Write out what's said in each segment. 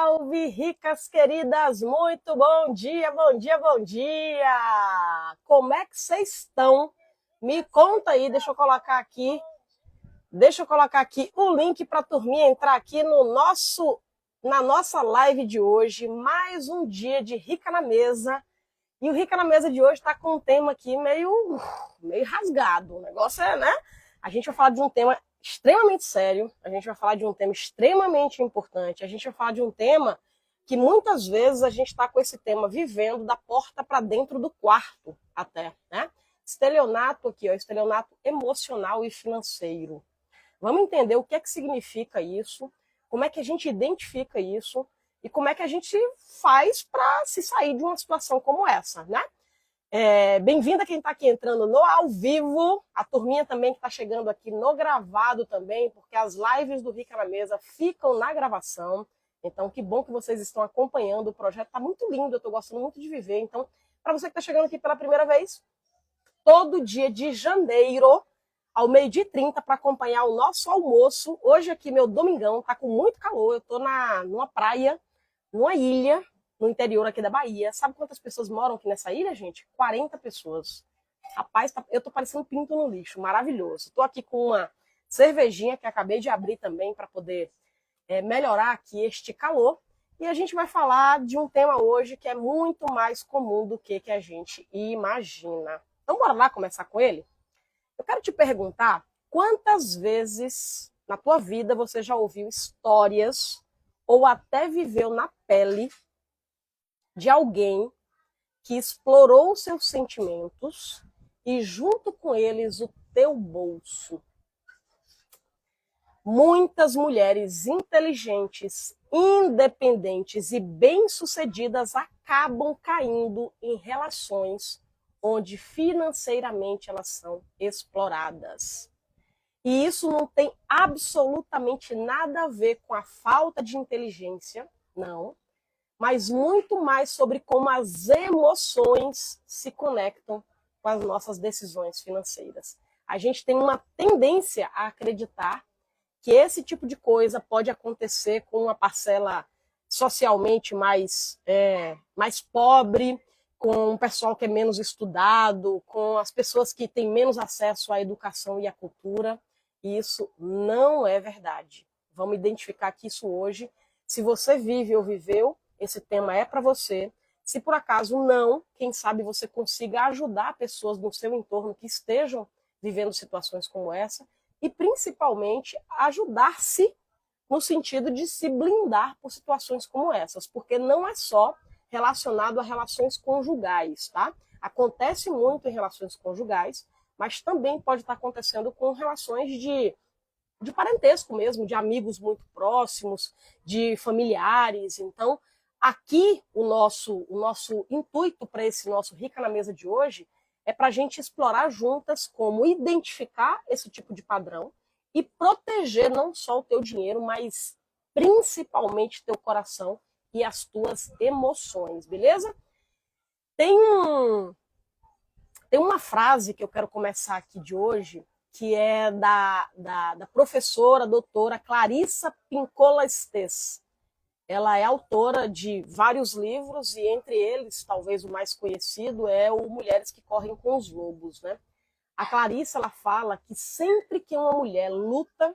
Salve, ricas queridas, muito bom dia, bom dia, bom dia! Como é que vocês estão? Me conta aí, deixa eu colocar aqui o link para a turminha entrar aqui na nossa live de hoje, mais um dia de Rica na Mesa. E o Rica na Mesa de hoje está com um tema aqui meio rasgado. O negócio é, né? A gente vai falar de um tema extremamente sério, a gente vai falar de um tema extremamente importante, a gente vai falar de um tema que muitas vezes a gente está com esse tema vivendo da porta para dentro do quarto até, né? Estelionato aqui, ó, estelionato emocional e financeiro. Vamos entender o que é que significa isso, como é que a gente identifica isso e como é que a gente faz para se sair de uma situação como essa, né? Bem-vinda quem está aqui entrando no ao vivo, a turminha também que está chegando aqui no gravado também, porque as lives do Rica na Mesa ficam na gravação. Então, que bom que vocês estão acompanhando, o projeto está muito lindo, eu estou gostando muito de viver. Então, para você que está chegando aqui pela primeira vez, todo dia de janeiro, ao 12h30, para acompanhar o nosso almoço. Hoje aqui, meu domingão, tá com muito calor, eu estou numa praia, numa ilha, no interior aqui da Bahia. Sabe quantas pessoas moram aqui nessa ilha, gente? 40 pessoas. Rapaz, eu tô parecendo pinto no lixo, maravilhoso. Tô aqui com uma cervejinha que acabei de abrir também para poder melhorar aqui este calor. E a gente vai falar de um tema hoje que é muito mais comum do que a gente imagina. Então, bora lá começar com ele? Eu quero te perguntar, quantas vezes na tua vida você já ouviu histórias ou até viveu na pele de alguém que explorou os seus sentimentos e junto com eles o teu bolso? Muitas mulheres inteligentes, independentes e bem-sucedidas acabam caindo em relações onde financeiramente elas são exploradas. E isso não tem absolutamente nada a ver com a falta de inteligência, não, mas muito mais sobre como as emoções se conectam com as nossas decisões financeiras. A gente tem uma tendência a acreditar que esse tipo de coisa pode acontecer com uma parcela socialmente mais pobre, com o pessoal que é menos estudado, com as pessoas que têm menos acesso à educação e à cultura. E isso não é verdade. Vamos identificar aqui isso hoje. Se você vive ou viveu, esse tema é para você. Se por acaso não, quem sabe você consiga ajudar pessoas no seu entorno que estejam vivendo situações como essa e principalmente ajudar-se no sentido de se blindar por situações como essas, porque não é só relacionado a relações conjugais, tá? Acontece muito em relações conjugais, mas também pode estar acontecendo com relações de parentesco mesmo, de amigos muito próximos, de familiares. Então, aqui o nosso intuito para esse nosso Rica na Mesa de hoje é para a gente explorar juntas como identificar esse tipo de padrão e proteger não só o teu dinheiro, mas principalmente teu coração e as tuas emoções, beleza? Tem uma frase que eu quero começar aqui de hoje, que é da professora, doutora Clarissa Pinkola Estes. Ela é autora de vários livros e entre eles, talvez o mais conhecido, é o Mulheres que Correm com os Lobos, né? A Clarissa, ela fala que sempre que uma mulher luta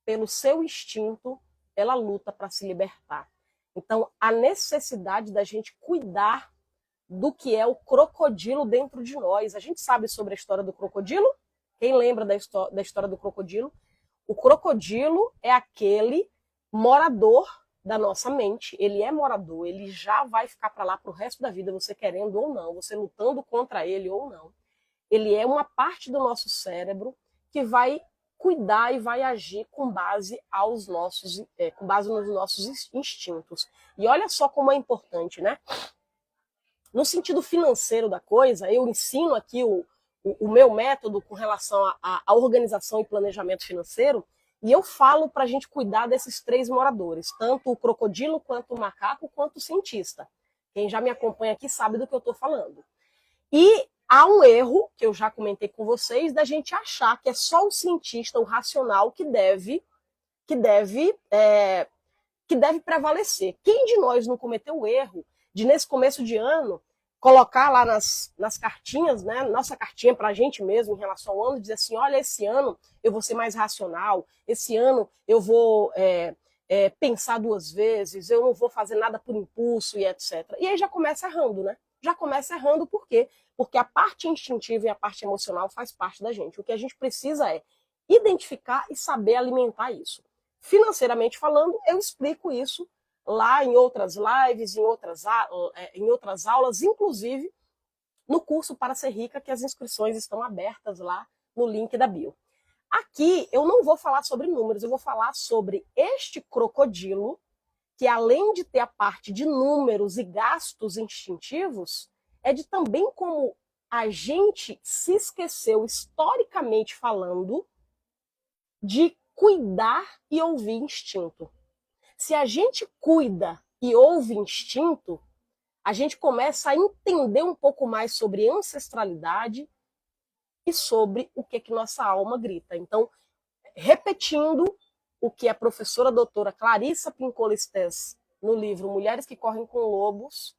pelo seu instinto, ela luta para se libertar. Então, a necessidade da gente cuidar do que é o crocodilo dentro de nós. A gente sabe sobre a história do crocodilo? Quem lembra da história do crocodilo? O crocodilo é aquele morador da nossa mente. Ele é morador, ele já vai ficar para lá para o resto da vida, você querendo ou não, você lutando contra ele ou não. Ele é uma parte do nosso cérebro que vai cuidar e vai agir com base nos nossos instintos. E olha só como é importante, né? No sentido financeiro da coisa, eu ensino aqui o meu método com relação à organização e planejamento financeiro, e eu falo para a gente cuidar desses três moradores, tanto o crocodilo, quanto o macaco, quanto o cientista. Quem já me acompanha aqui sabe do que eu estou falando. E há um erro, que eu já comentei com vocês, da gente achar que é só o cientista, o racional, que deve que deve prevalecer. Quem de nós não cometeu o erro de, nesse começo de ano, colocar lá nas cartinhas, né, nossa cartinha para a gente mesmo em relação ao ano, dizer assim, olha, esse ano eu vou ser mais racional, esse ano eu vou pensar duas vezes, eu não vou fazer nada por impulso e etc. E aí já começa errando, né? Já começa errando por quê? Porque a parte instintiva e a parte emocional faz parte da gente. O que a gente precisa é identificar e saber alimentar isso. Financeiramente falando, eu explico isso lá em outras lives, em outras aulas, inclusive no curso Para Ser Rica, que as inscrições estão abertas lá no link da bio. Aqui eu não vou falar sobre números, eu vou falar sobre este crocodilo, que além de ter a parte de números e gastos instintivos, é de também como a gente se esqueceu, historicamente falando, de cuidar e ouvir instinto. Se a gente cuida e ouve instinto, a gente começa a entender um pouco mais sobre ancestralidade e sobre o que nossa alma grita. Então, repetindo o que a professora doutora Clarissa Pinkola Estés, no livro Mulheres que Correm com Lobos,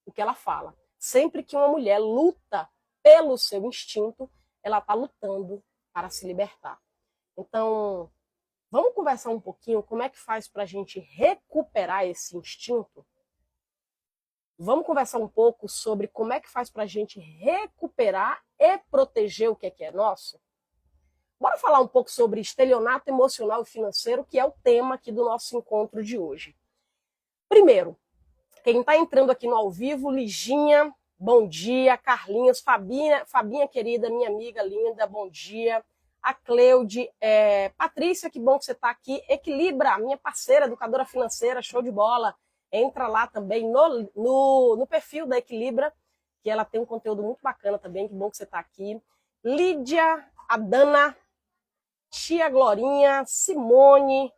o que ela fala. Sempre que uma mulher luta pelo seu instinto, ela está lutando para se libertar. Então, vamos conversar um pouquinho como é que faz para a gente recuperar esse instinto? Vamos conversar um pouco sobre como é que faz para a gente recuperar e proteger o que é nosso? Bora falar um pouco sobre estelionato emocional e financeiro, que é o tema aqui do nosso encontro de hoje. Primeiro, quem está entrando aqui no ao vivo, Liginha, bom dia. Carlinhos, Fabinha querida, minha amiga linda, bom dia. A Cleude, Patrícia, que bom que você está aqui. Equilibra, minha parceira, educadora financeira, show de bola. Entra lá também no perfil da Equilibra, que ela tem um conteúdo muito bacana também, que bom que você está aqui. Lídia, a Dana, Tia Glorinha, Simone,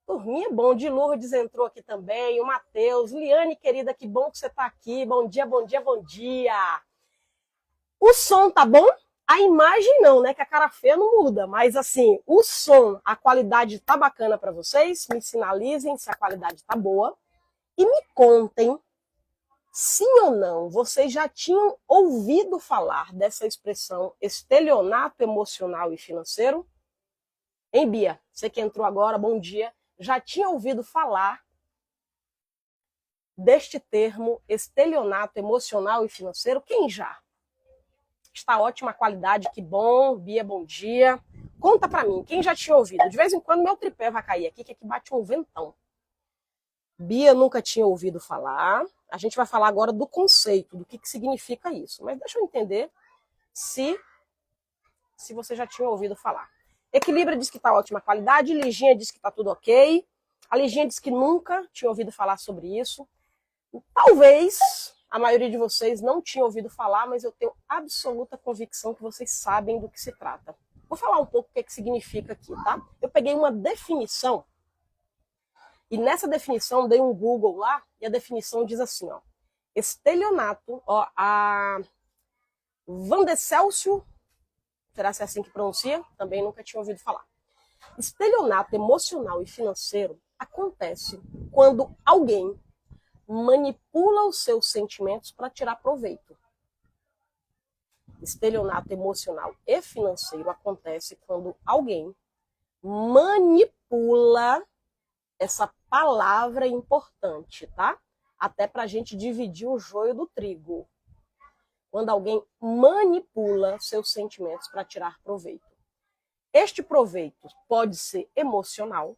turminha bom, de Lourdes entrou aqui também, o Matheus, Liane, querida, que bom que você está aqui. Bom dia, bom dia, bom dia. O som tá bom? A imagem não, né? Que a cara feia não muda, mas assim, o som, a qualidade tá bacana para vocês? Me sinalizem se a qualidade tá boa. E me contem, sim ou não, vocês já tinham ouvido falar dessa expressão estelionato emocional e financeiro? Hein, Bia? Você que entrou agora, bom dia. Já tinha ouvido falar deste termo estelionato emocional e financeiro? Quem já? Está ótima a qualidade, que bom. Bia, bom dia. Conta pra mim, quem já tinha ouvido? De vez em quando meu tripé vai cair aqui, que aqui bate um ventão. Bia nunca tinha ouvido falar. A gente vai falar agora do conceito, do que significa isso. Mas deixa eu entender se você já tinha ouvido falar. Equilibra diz que está ótima qualidade, Liginha diz que está tudo ok. A Liginha diz que nunca tinha ouvido falar sobre isso. Talvez a maioria de vocês não tinha ouvido falar, mas eu tenho absoluta convicção que vocês sabem do que se trata. Vou falar um pouco o que significa aqui, tá? Eu peguei uma definição e nessa definição dei um Google lá e a definição diz assim, ó. Estelionato, ó, a Vandecélcio, será que é assim que pronuncia? Também nunca tinha ouvido falar. Estelionato emocional e financeiro acontece quando alguém manipula os seus sentimentos para tirar proveito. Estelionato emocional e financeiro acontece quando alguém manipula, essa palavra importante, tá? Até para a gente dividir o joio do trigo. Quando alguém manipula seus sentimentos para tirar proveito. Este proveito pode ser emocional,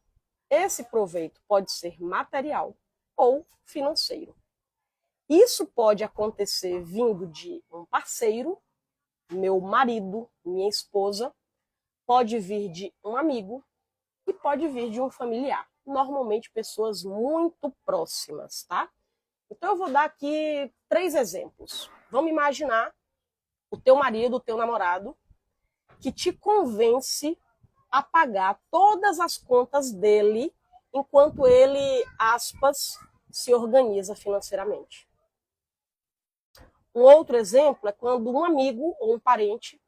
esse proveito pode ser material ou financeiro. Isso pode acontecer vindo de um parceiro, meu marido, minha esposa, pode vir de um amigo e pode vir de um familiar. Normalmente pessoas muito próximas, tá? Então eu vou dar aqui 3 exemplos. Vamos imaginar o teu marido, o teu namorado, que te convence a pagar todas as contas dele enquanto ele, aspas, se organiza financeiramente. Um outro exemplo é quando um amigo ou um parente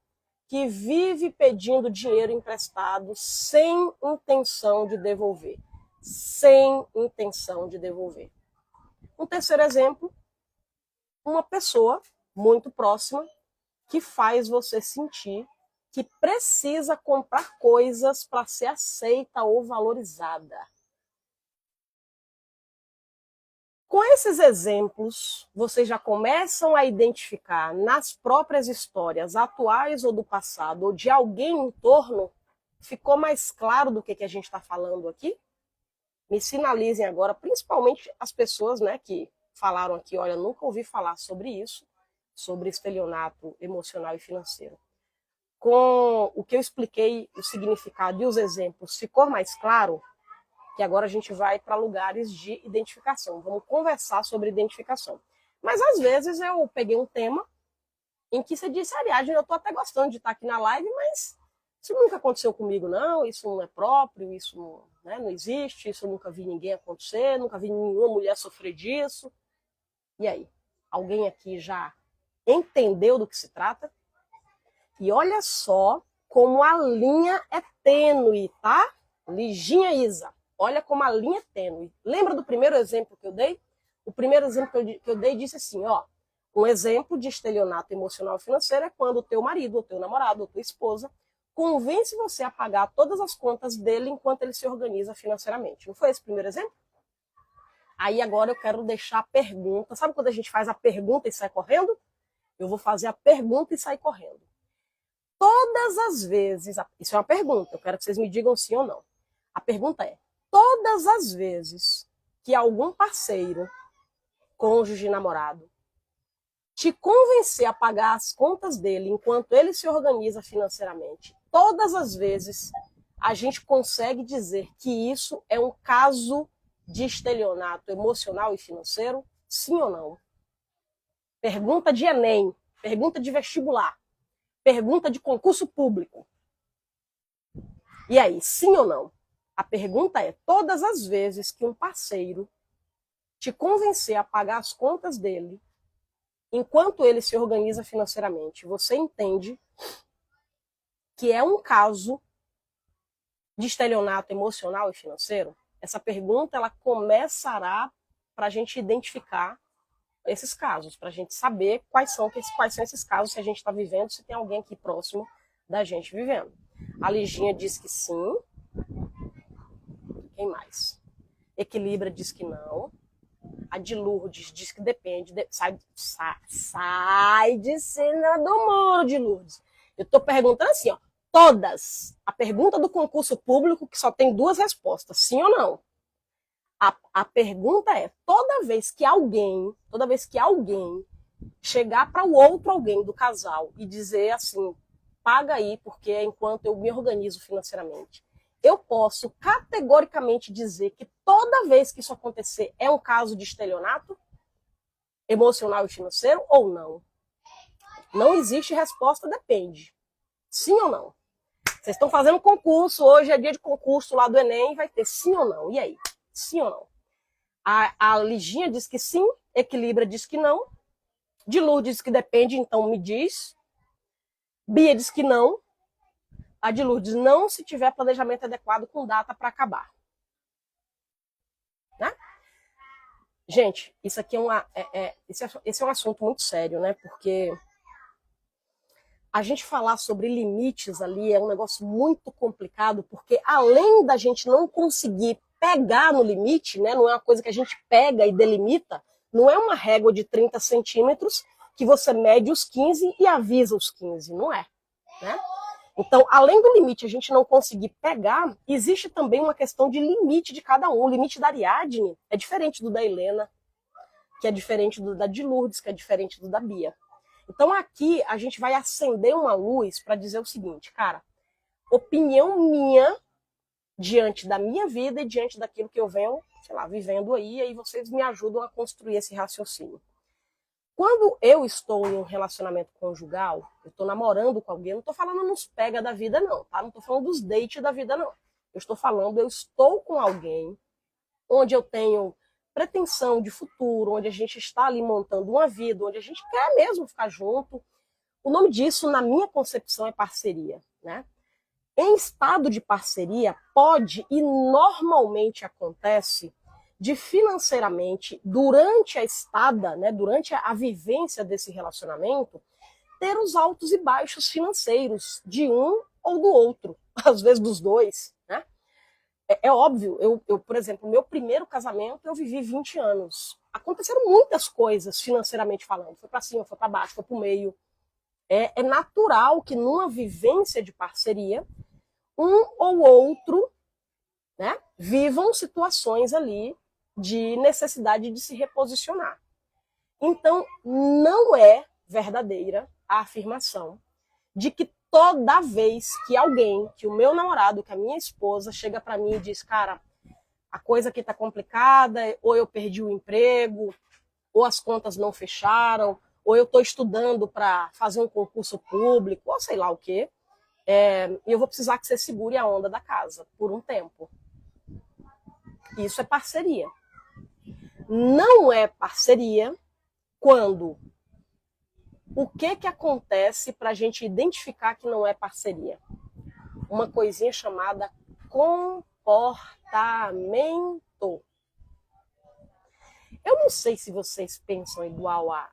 que vive pedindo dinheiro emprestado sem intenção de devolver. sem intenção de devolver. Um terceiro exemplo, uma pessoa muito próxima que faz você sentir que precisa comprar coisas para ser aceita ou valorizada. Com esses exemplos, vocês já começam a identificar nas próprias histórias atuais ou do passado, ou de alguém em torno, ficou mais claro do que a gente está falando aqui? Me sinalizem agora, principalmente as pessoas, né, que falaram aqui, olha, nunca ouvi falar sobre isso, sobre estelionato emocional e financeiro. Com o que eu expliquei, o significado e os exemplos, ficou mais claro? Que agora a gente vai para lugares de identificação. Vamos conversar sobre identificação. Mas às vezes eu peguei um tema em que você disse, aliás, eu estou até gostando de estar aqui na live, mas isso nunca aconteceu comigo, não, isso não é próprio, isso não, né, não existe, isso eu nunca vi ninguém acontecer, nunca vi nenhuma mulher sofrer disso. E aí? Alguém aqui já entendeu do que se trata? E olha só como a linha é tênue, tá? Liginha Isa. Olha como a linha é tênue. Lembra do primeiro exemplo que eu dei? O primeiro exemplo que eu dei disse assim, ó, um exemplo de estelionato emocional e financeiro é quando o teu marido, ou teu namorado, ou tua esposa convence você a pagar todas as contas dele enquanto ele se organiza financeiramente. Não foi esse o primeiro exemplo? Aí agora eu quero deixar a pergunta. Sabe quando a gente faz a pergunta e sai correndo? Eu vou fazer a pergunta e sair correndo. Todas as vezes, isso é uma pergunta, eu quero que vocês me digam sim ou não. A pergunta é, todas as vezes que algum parceiro, cônjuge, namorado, te convencer a pagar as contas dele enquanto ele se organiza financeiramente, todas as vezes a gente consegue dizer que isso é um caso de estelionato emocional e financeiro? Sim ou não? Pergunta de Enem, pergunta de vestibular, pergunta de concurso público. E aí, sim ou não? A pergunta é, todas as vezes que um parceiro te convencer a pagar as contas dele, enquanto ele se organiza financeiramente, você entende que é um caso de estelionato emocional e financeiro? Essa pergunta ela começará para a gente identificar esses casos, para a gente saber quais são esses casos que a gente está vivendo, se tem alguém aqui próximo da gente vivendo. A Liginha diz que sim. Quem mais? Equilibra diz que não. A de Lourdes diz que depende. Sai de cima do muro, de Lourdes. Eu estou perguntando assim, ó, todas. A pergunta do concurso público que só tem duas respostas, sim ou não. A pergunta é, toda vez que alguém chegar para o outro alguém do casal e dizer assim, paga aí, porque é enquanto eu me organizo financeiramente, eu posso categoricamente dizer que toda vez que isso acontecer é um caso de estelionato emocional e financeiro ou não? Não existe resposta, depende. Sim ou não? Vocês estão fazendo concurso, hoje é dia de concurso lá do Enem, vai ter sim ou não? E aí? Sim ou não? A Liginha diz que sim, Equilibra diz que não, de Lourdes diz que depende, então me diz. Bia diz que não. A de Lourdes não se tiver planejamento adequado com data para acabar. Né? Gente, isso aqui esse é um assunto muito sério, né? Porque a gente falar sobre limites ali é um negócio muito complicado, porque além da gente não conseguir pegar no limite, né? Não é uma coisa que a gente pega e delimita, não é uma régua de 30 centímetros que você mede os 15 e avisa os 15, não é, né? Então, além do limite a gente não conseguir pegar, existe também uma questão de limite de cada um. O limite da Ariadne é diferente do da Helena, que é diferente do da de Lourdes, que é diferente do da Bia. Então, aqui a gente vai acender uma luz para dizer o seguinte, cara, opinião minha diante da minha vida e diante daquilo que eu venho, sei lá, vivendo aí vocês me ajudam a construir esse raciocínio. Quando eu estou em um relacionamento conjugal, eu estou namorando com alguém, eu não estou falando nos pega da vida não, tá? Não estou falando dos dates da vida não. Eu estou falando, eu estou com alguém onde eu tenho pretensão de futuro, onde a gente está ali montando uma vida, onde a gente quer mesmo ficar junto. O nome disso, na minha concepção, é parceria, né? Em estado de parceria, pode e normalmente acontece de financeiramente, durante a estada, né, durante a vivência desse relacionamento, ter os altos e baixos financeiros de um ou do outro, às vezes dos dois, né? É óbvio, por exemplo, meu primeiro casamento eu vivi 20 anos. Aconteceram muitas coisas financeiramente falando. Foi para cima, foi para baixo, foi para o meio. É natural que numa vivência de parceria, um ou outro, né, vivam situações ali de necessidade de se reposicionar. Então, não é verdadeira a afirmação de que toda vez que alguém, que o meu namorado, que a minha esposa chega para mim e diz, cara, a coisa aqui tá complicada, ou eu perdi o emprego, ou as contas não fecharam, ou eu estou estudando para fazer um concurso público, ou sei lá o quê, e eu vou precisar que você segure a onda da casa por um tempo. Isso é parceria. Não é parceria quando o que acontece para a gente identificar que não é parceria? Uma coisinha chamada comportamento. Eu não sei se vocês pensam igual a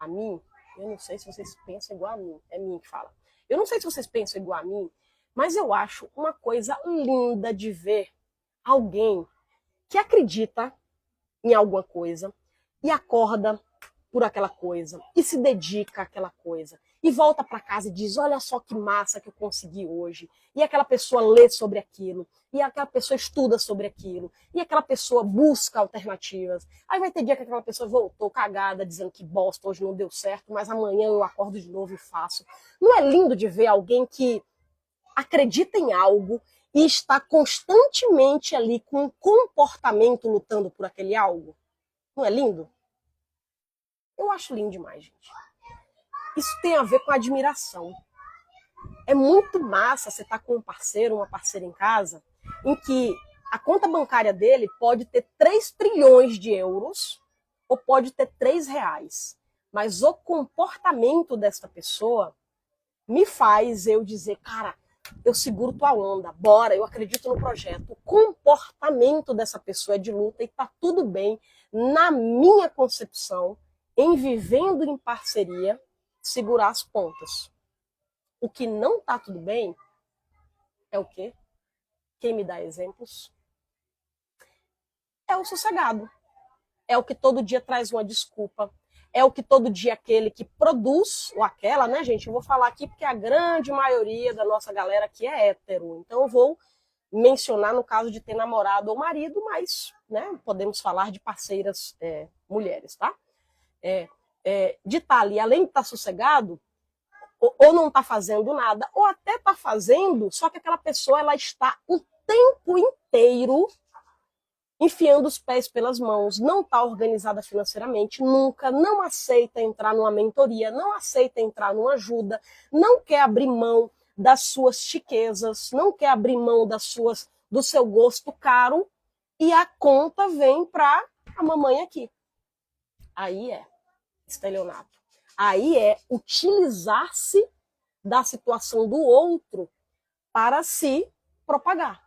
mim. Eu não sei se vocês pensam igual a mim. É mim que fala. Eu não sei se vocês pensam igual a mim, mas eu acho uma coisa linda de ver alguém que acredita em alguma coisa e acorda por aquela coisa e se dedica àquela coisa e volta para casa e diz, olha só que massa que eu consegui hoje. E aquela pessoa lê sobre aquilo, e aquela pessoa estuda sobre aquilo, e aquela pessoa busca alternativas. Aí vai ter dia que aquela pessoa voltou cagada, dizendo que bosta, hoje não deu certo, mas amanhã eu acordo de novo e faço. Não é lindo de ver alguém que acredita em algo e está constantemente ali com um comportamento lutando por aquele algo? Não é lindo? Eu acho lindo demais, gente. Isso tem a ver com admiração. É muito massa você estar com um parceiro, uma parceira em casa, em que a conta bancária dele pode ter 3 trilhões de euros ou pode ter 3 reais. Mas o comportamento dessa pessoa me faz eu dizer, cara, eu seguro tua onda, bora, eu acredito no projeto. O comportamento dessa pessoa é de luta e tá tudo bem, na minha concepção, em vivendo em parceria, segurar as pontas. O que não tá tudo bem é o quê? Quem me dá exemplos? É o sossegado. É o que todo dia traz uma desculpa. É o que todo dia aquele que produz, ou aquela, né, gente? Eu vou falar aqui porque a grande maioria da nossa galera aqui é hétero. Então eu vou mencionar no caso de ter namorado ou marido, mas, né, podemos falar de parceiras mulheres, tá? De estar ali, além de estar sossegado, ou não está fazendo nada, ou até está fazendo, só que aquela pessoa ela está o tempo inteiro enfiando os pés pelas mãos, não está organizada financeiramente, nunca, não aceita entrar numa mentoria, não aceita entrar numa ajuda, não quer abrir mão das suas chiquezas, não quer abrir mão do seu gosto caro, e a conta vem para a mamãe aqui. Aí é estelionato. Aí é utilizar-se da situação do outro para se propagar.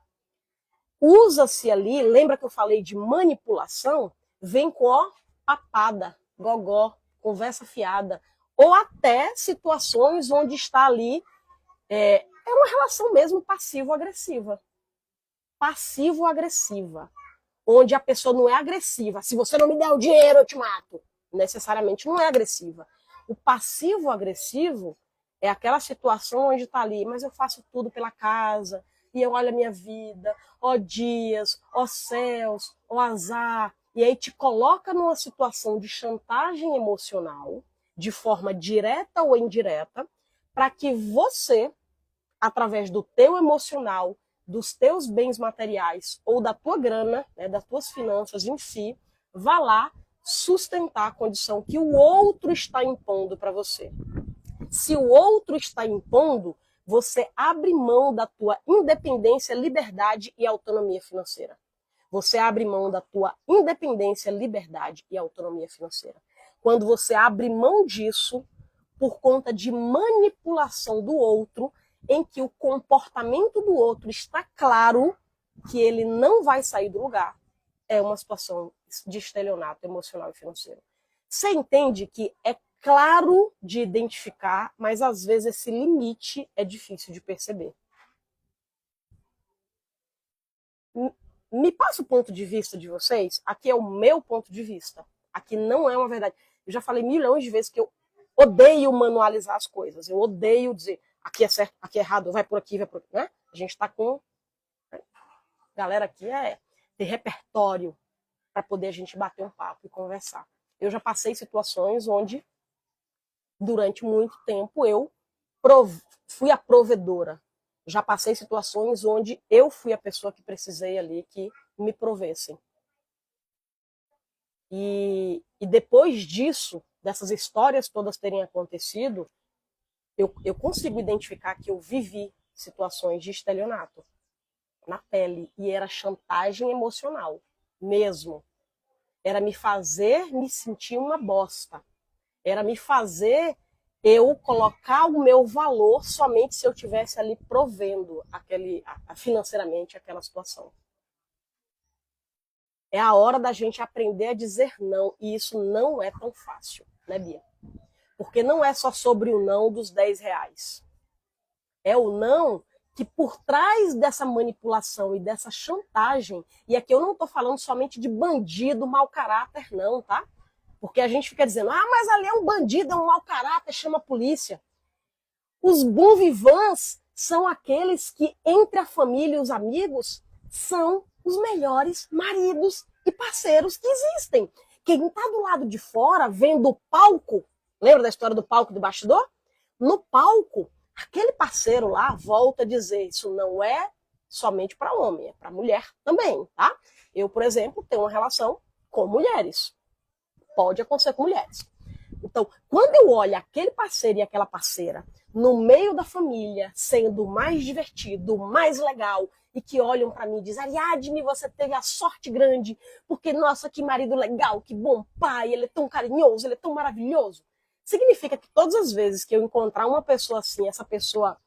Usa-se ali, lembra que eu falei de manipulação? Vem com papada, gogó, conversa fiada, ou até situações onde está ali, é uma relação mesmo passivo-agressiva. Passivo-agressiva. Onde a pessoa não é agressiva. Se você não me der o dinheiro, eu te mato. Necessariamente não é agressiva. O passivo-agressivo é aquela situação onde está ali, mas eu faço tudo pela casa, e eu olho a minha vida, ó dias, ó céus, ó azar, e aí te coloca numa situação de chantagem emocional, de forma direta ou indireta, para que você, através do teu emocional, dos teus bens materiais ou da tua grana, né, das tuas finanças em si, vá lá sustentar a condição que o outro está impondo para você. Se o outro está impondo, você abre mão da tua independência, liberdade e autonomia financeira. Você abre mão da tua independência, liberdade e autonomia financeira. Quando você abre mão disso por conta de manipulação do outro, em que o comportamento do outro está claro que ele não vai sair do lugar, é uma situação de estelionato emocional e financeiro. Você entende que é claro de identificar, mas às vezes esse limite é difícil de perceber. Me passa o ponto de vista de vocês. Aqui é o meu ponto de vista. Aqui não é uma verdade. Eu já falei milhões de vezes que eu odeio manualizar as coisas. Eu odeio dizer aqui é certo, aqui é errado, vai por aqui, vai por aqui. Né? A gente está com... Galera aqui tem repertório para poder a gente bater um papo e conversar. Eu já passei situações onde, durante muito tempo, eu fui a provedora. Já passei situações onde eu fui a pessoa que precisei ali que me provessem. E depois disso, dessas histórias todas terem acontecido, eu consigo identificar que eu vivi situações de estelionato na pele. E era chantagem emocional, mesmo. Era me fazer me sentir uma bosta. Era me fazer eu colocar o meu valor somente se eu tivesse ali provendo financeiramente aquela situação. É a hora da gente aprender a dizer não, e isso não é tão fácil, né, Bia? Porque não é só sobre o não dos 10 reais. É o não que por trás dessa manipulação e dessa chantagem, e aqui eu não estou falando somente de bandido, mau caráter, não, tá? Porque a gente fica dizendo, mas ali é um bandido, é um mau caráter, chama a polícia. Os bons vivants são aqueles que, entre a família e os amigos, são os melhores maridos e parceiros que existem. Quem está do lado de fora, vendo o palco, lembra da história do palco do bastidor? No palco, aquele parceiro lá volta a dizer, isso não é somente para homem, é para mulher também, tá? Eu, por exemplo, tenho uma relação com mulheres. Pode acontecer com mulheres. Então, quando eu olho aquele parceiro e aquela parceira no meio da família, sendo mais divertido, mais legal, e que olham para mim e dizem, Ariadne, você teve a sorte grande, porque, nossa, que marido legal, que bom pai, ele é tão carinhoso, ele é tão maravilhoso. Significa que todas as vezes que eu encontrar uma pessoa assim, essa pessoa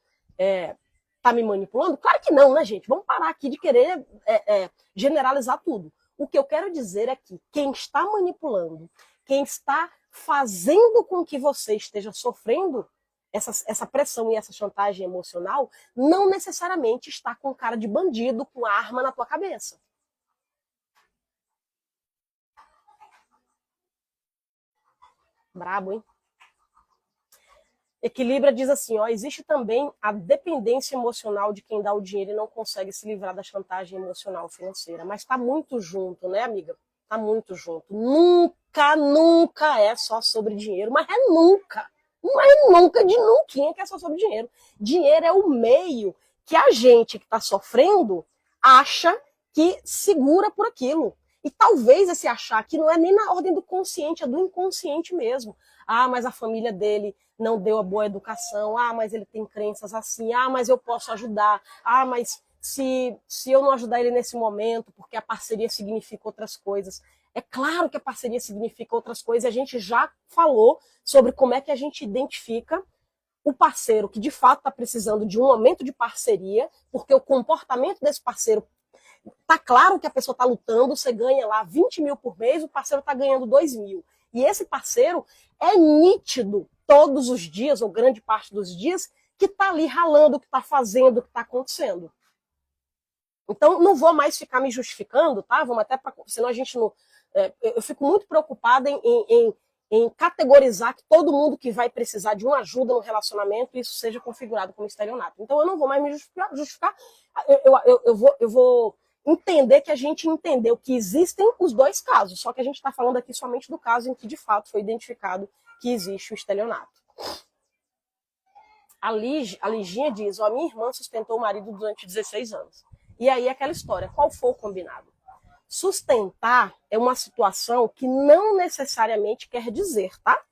tá me manipulando? Claro que não, né, gente? Vamos parar aqui de querer generalizar tudo. O que eu quero dizer é que quem está manipulando, quem está fazendo com que você esteja sofrendo essa pressão e essa chantagem emocional, não necessariamente está com cara de bandido, com arma na tua cabeça. Brabo, hein? Equilibra diz assim, existe também a dependência emocional de quem dá o dinheiro e não consegue se livrar da chantagem emocional financeira. Mas está muito junto, né, amiga? Está muito junto. Nunca é só sobre dinheiro, mas é nunca. Não é nunca de nunca que é só sobre dinheiro. Dinheiro é o meio que a gente que está sofrendo acha que segura por aquilo. E talvez esse achar aqui não é nem na ordem do consciente, é do inconsciente mesmo. Mas a família dele não deu a boa educação. Mas ele tem crenças assim. Mas eu posso ajudar. Mas se eu não ajudar ele nesse momento, porque a parceria significa outras coisas. É claro que a parceria significa outras coisas. A gente já falou sobre como é que a gente identifica o parceiro que de fato está precisando de um aumento de parceria, porque o comportamento desse parceiro tá claro que a pessoa está lutando, você ganha lá 20 mil por mês, o parceiro está ganhando 2 mil. E esse parceiro é nítido todos os dias, ou grande parte dos dias, que está ali ralando, que está fazendo, o que está acontecendo. Então, não vou mais ficar me justificando, tá? Vamos até para. Senão a gente não. Eu fico muito preocupada em categorizar que todo mundo que vai precisar de uma ajuda no relacionamento, isso seja configurado como estelionato. Então, eu não vou mais me justificar. Eu vou entender que a gente entendeu que existem os dois casos, só que a gente está falando aqui somente do caso em que, de fato, foi identificado que existe o estelionato. A Liginha diz, minha irmã sustentou o marido durante 16 anos. E aí aquela história, qual foi o combinado? Sustentar é uma situação que não necessariamente quer dizer, tá?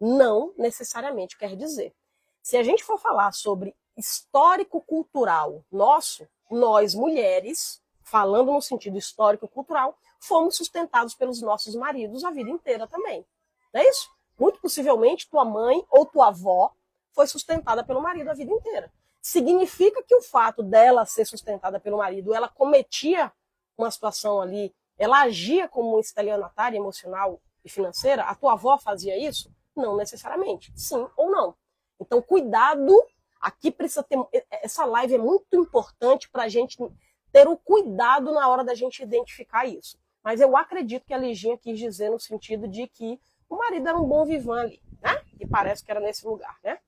Não necessariamente quer dizer. Se a gente for falar sobre histórico cultural nosso, nós mulheres, falando no sentido histórico cultural, fomos sustentados pelos nossos maridos a vida inteira também. Não é isso? Muito possivelmente tua mãe ou tua avó foi sustentada pelo marido a vida inteira. Significa que o fato dela ser sustentada pelo marido, ela cometia uma situação ali, ela agia como uma estelionatária emocional e financeira? A tua avó fazia isso? Não necessariamente. Sim ou não. Então, cuidado. Aqui precisa ter... Essa live é muito importante para a gente ter o cuidado na hora da gente identificar isso. Mas eu acredito que a Liginha quis dizer no sentido de que o marido era um bom vivant ali, né? E parece que era nesse lugar, né?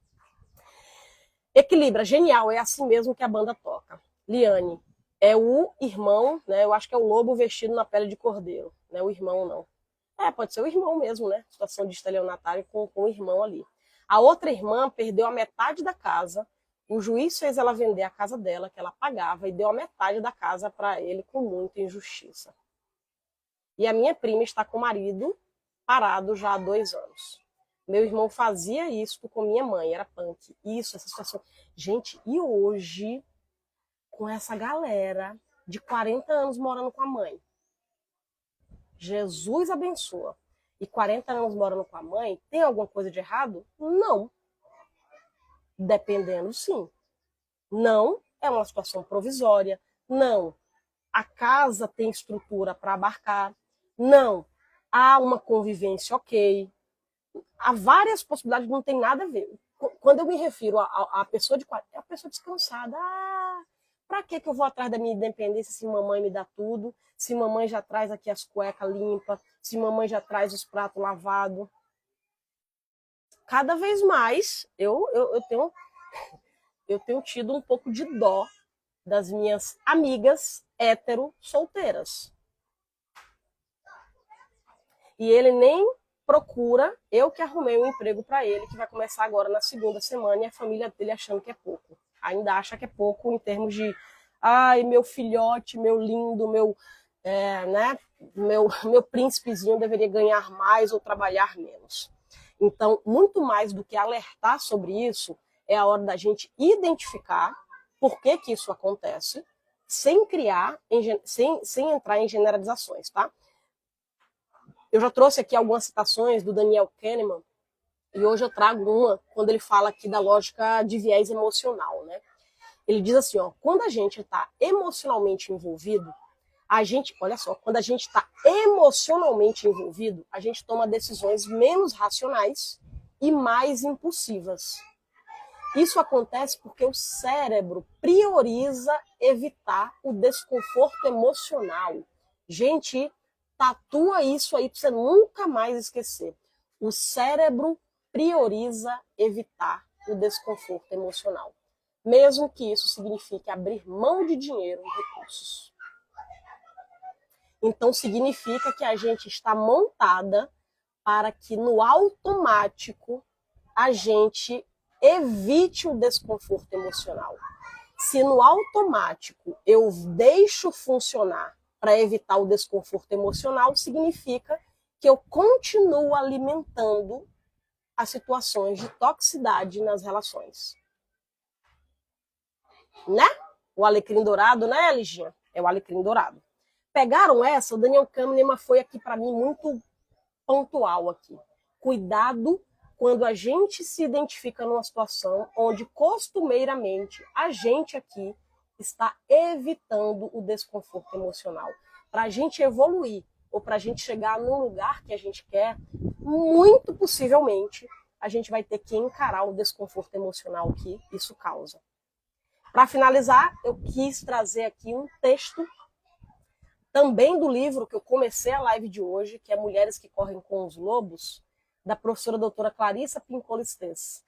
Equilibra, genial, é assim mesmo que a banda toca. Liane, é o irmão, né? Eu acho que é o lobo vestido na pele de cordeiro, né? O irmão não. Pode ser o irmão mesmo, né? Situação de estelionatário com o irmão ali. A outra irmã perdeu a metade da casa. O juiz fez ela vender a casa dela, que ela pagava, e deu a metade da casa para ele com muita injustiça. E a minha prima está com o marido parado já há 2 anos. Meu irmão fazia isso com minha mãe, era punk. Isso, essa situação. Gente, e hoje, com essa galera de 40 anos morando com a mãe? Jesus abençoa. E 40 anos morando com a mãe, tem alguma coisa de errado? Não. Dependendo, sim. Não é uma situação provisória. Não. A casa tem estrutura para abarcar. Não. Há uma convivência ok. Há várias possibilidades, não tem nada a ver. Quando eu me refiro a pessoa de 40, é a pessoa descansada. Pra que eu vou atrás da minha independência se mamãe me dá tudo? Se mamãe já traz aqui as cuecas limpas? Se mamãe já traz os pratos lavados? Cada vez mais eu tenho tido um pouco de dó das minhas amigas hétero solteiras. E ele nem procura, eu que arrumei um emprego para ele, que vai começar agora na 2ª semana, e a família dele achando que é pouco. Ainda acha que é pouco em termos de, ai, meu filhote, meu lindo, meu príncipezinho deveria ganhar mais ou trabalhar menos. Então, muito mais do que alertar sobre isso, é a hora da gente identificar por que isso acontece, sem entrar em generalizações, tá? Eu já trouxe aqui algumas citações do Daniel Kahneman, e hoje eu trago uma, quando ele fala aqui da lógica de viés emocional, né? Ele diz assim, ó, quando a gente está emocionalmente envolvido, quando a gente está emocionalmente envolvido, a gente toma decisões menos racionais e mais impulsivas. Isso acontece porque o cérebro prioriza evitar o desconforto emocional. Gente, tatua isso aí para você nunca mais esquecer. O cérebro prioriza evitar o desconforto emocional, mesmo que isso signifique abrir mão de dinheiro e recursos. Então, significa que a gente está montada para que no automático a gente evite o desconforto emocional. Se no automático eu deixo funcionar para evitar o desconforto emocional, significa que eu continuo alimentando as situações de toxicidade nas relações. Né? O alecrim dourado, né, Liginha? É o alecrim dourado. Pegaram essa? O Daniel Kahneman foi aqui para mim muito pontual aqui. Cuidado quando a gente se identifica numa situação onde costumeiramente a gente aqui está evitando o desconforto emocional. Para a gente evoluir ou para a gente chegar num lugar que a gente quer, muito possivelmente a gente vai ter que encarar o desconforto emocional que isso causa. Para finalizar, eu quis trazer aqui um texto também do livro que eu comecei a live de hoje, que é Mulheres que Correm com os Lobos, da professora doutora Clarissa Pinkola Estes.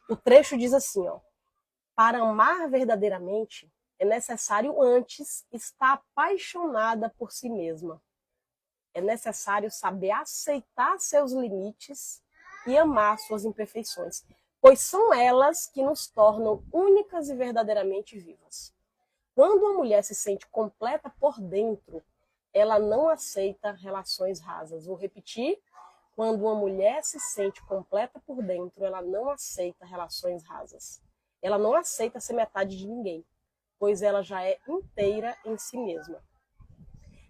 O trecho diz assim, ó, para amar verdadeiramente, é necessário antes estar apaixonada por si mesma. É necessário saber aceitar seus limites e amar suas imperfeições, pois são elas que nos tornam únicas e verdadeiramente vivas. Quando uma mulher se sente completa por dentro, ela não aceita relações rasas. Vou repetir. Quando uma mulher se sente completa por dentro, ela não aceita relações rasas. Ela não aceita ser metade de ninguém, pois ela já é inteira em si mesma.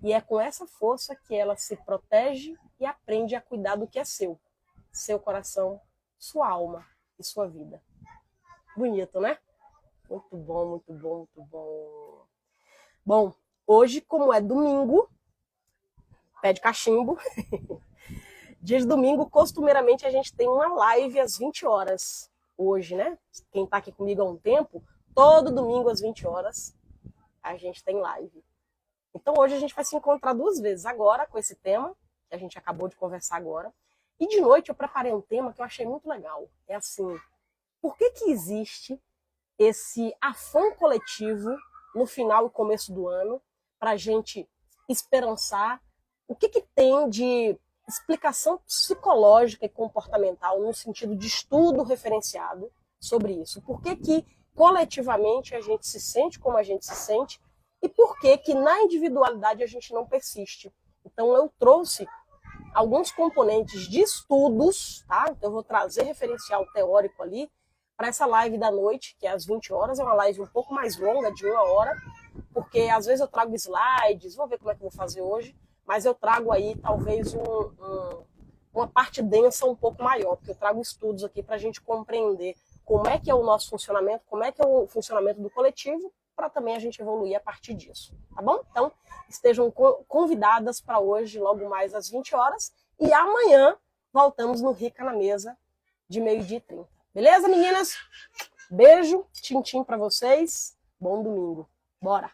E é com essa força que ela se protege e aprende a cuidar do que é seu coração, sua alma e sua vida. Bonito, né? Muito bom, muito bom, muito bom. Bom, hoje, como é domingo, pé de cachimbo, dia de domingo, costumeiramente a gente tem uma live às 20 horas. Hoje, né? Quem tá aqui comigo há um tempo, todo domingo às 20 horas a gente tem live. Então hoje a gente vai se encontrar 2 vezes. Agora com esse tema, que a gente acabou de conversar agora. E de noite eu preparei um tema que eu achei muito legal. É assim, por que que existe esse afã coletivo no final e começo do ano para a gente esperançar? O que que tem de explicação psicológica e comportamental no sentido de estudo referenciado sobre isso? Por que que coletivamente a gente se sente como a gente se sente e por que que na individualidade a gente não persiste? Então eu trouxe alguns componentes de estudos, tá? Então eu vou trazer referencial teórico ali para essa live da noite, que é às 20 horas, é uma live um pouco mais longa, de 1 hora, porque às vezes eu trago slides, vou ver como é que eu vou fazer hoje, mas eu trago aí talvez uma parte densa um pouco maior, porque eu trago estudos aqui para a gente compreender como é que é o nosso funcionamento, como é que é o funcionamento do coletivo, para também a gente evoluir a partir disso, tá bom? Então, estejam convidadas para hoje, logo mais às 20 horas, e amanhã voltamos no Rica na Mesa, de 12h30. Beleza, meninas? Beijo, tchim-tchim para vocês, bom domingo. Bora!